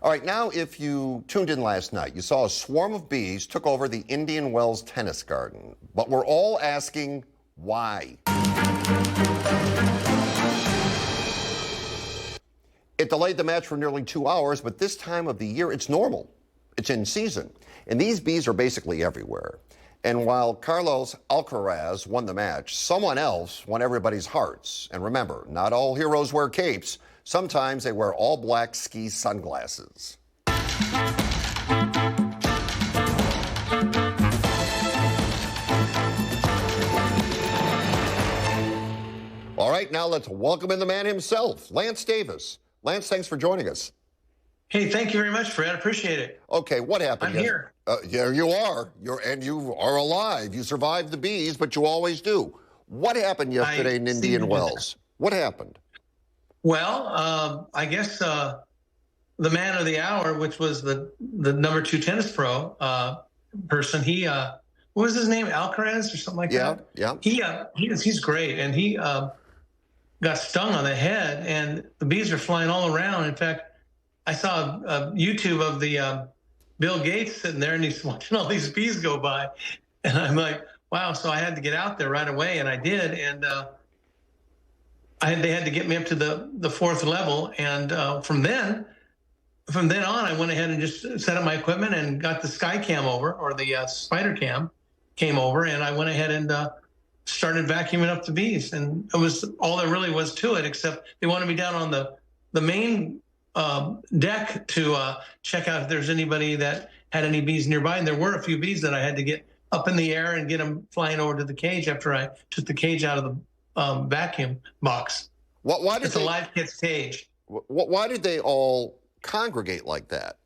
All right, now if you tuned in last night, you saw a swarm of bees took over the Indian Wells tennis garden. But we're all asking why. It delayed the match for nearly 2 hours, but this time of the year, it's normal. It's in season. And these bees are basically everywhere. And while Carlos Alcaraz won the match, someone else won everybody's hearts. And remember, not all heroes wear capes. Sometimes they wear all black ski sunglasses. All right, now let's welcome in the man himself, Lance Davis. Lance, thanks for joining us. Hey, thank you very much, Fred. I appreciate it. Okay, what happened? I'm here. There you are. You are alive. You survived the bees, but you always do. What happened yesterday in Indian Wells? What happened? Well, I guess the man of the hour, which was the number 2 tennis pro person, he what was his name? Alcaraz or something like that? Yeah. He's great, and he got stung on the head, and the bees are flying all around. In fact, I saw a YouTube of the Bill Gates sitting there, and he's watching all these bees go by, and I'm like, wow. So I had to get out there right away, and I did, and they had to get me up to the 4th level, and from then on, I went ahead and just set up my equipment and got the Sky Cam over, or the Spider Cam came over, and I went ahead and started vacuuming up the bees, and it was all there really was to it, except they wanted me down on the main deck to check out if there's anybody that had any bees nearby, and there were a few bees that I had to get up in the air and get them flying over to the cage after I took the cage out of the vacuum box. It's a live kit's cage. Why did they all congregate like that?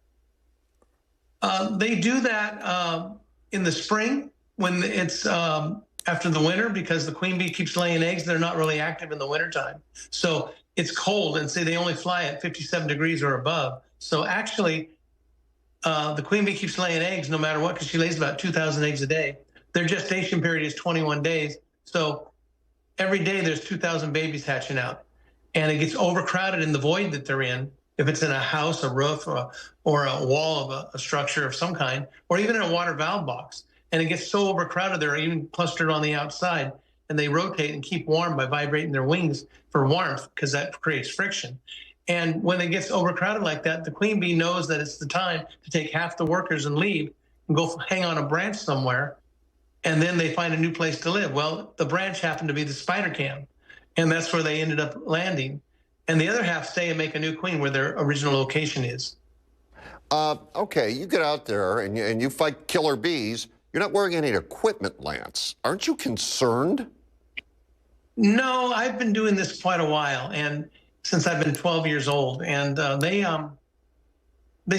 They do that in the spring when it's after the winter, because the queen bee keeps laying eggs. They're not really active in the wintertime. So it's cold, and say they only fly at 57 degrees or above. So actually, the queen bee keeps laying eggs no matter what, because she lays about 2,000 eggs a day. Their gestation period is 21 days. So every day there's 2,000 babies hatching out, and it gets overcrowded in the void that they're in. If it's in a house, a roof, or a wall of a structure of some kind, or even in a water valve box, and it gets so overcrowded, they're even clustered on the outside, and they rotate and keep warm by vibrating their wings for warmth, because that creates friction. And when it gets overcrowded like that, the queen bee knows that it's the time to take half the workers and leave and go hang on a branch somewhere, and then they find a new place to live. Well, the branch happened to be the Spider Cam, and that's where they ended up landing. And the other half stay and make a new queen where their original location is. Okay, you get out there and you fight killer bees. You're not wearing any equipment, Lance. Aren't you concerned? No, I've been doing this quite a while, and since I've been 12 years old, and they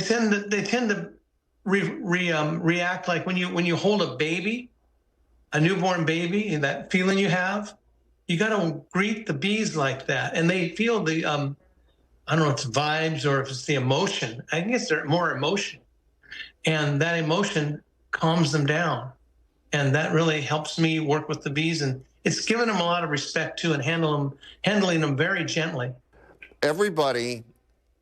tend to react like when you hold a baby, a newborn baby, and that feeling you have. You got to greet the bees like that, and they feel the I don't know if it's vibes or if it's the emotion. I guess they're more emotion, and that emotion calms them down, and that really helps me work with the bees, and it's given them a lot of respect too, and handling them very gently. Everybody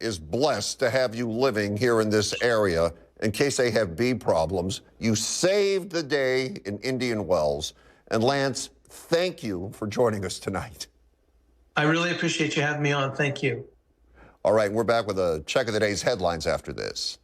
is blessed to have you living here in this area in case they have bee problems. You saved the day in Indian Wells, and Lance, thank you for joining us tonight. I really appreciate you having me on. Thank you. All right, we're back with a check of the day's headlines after this.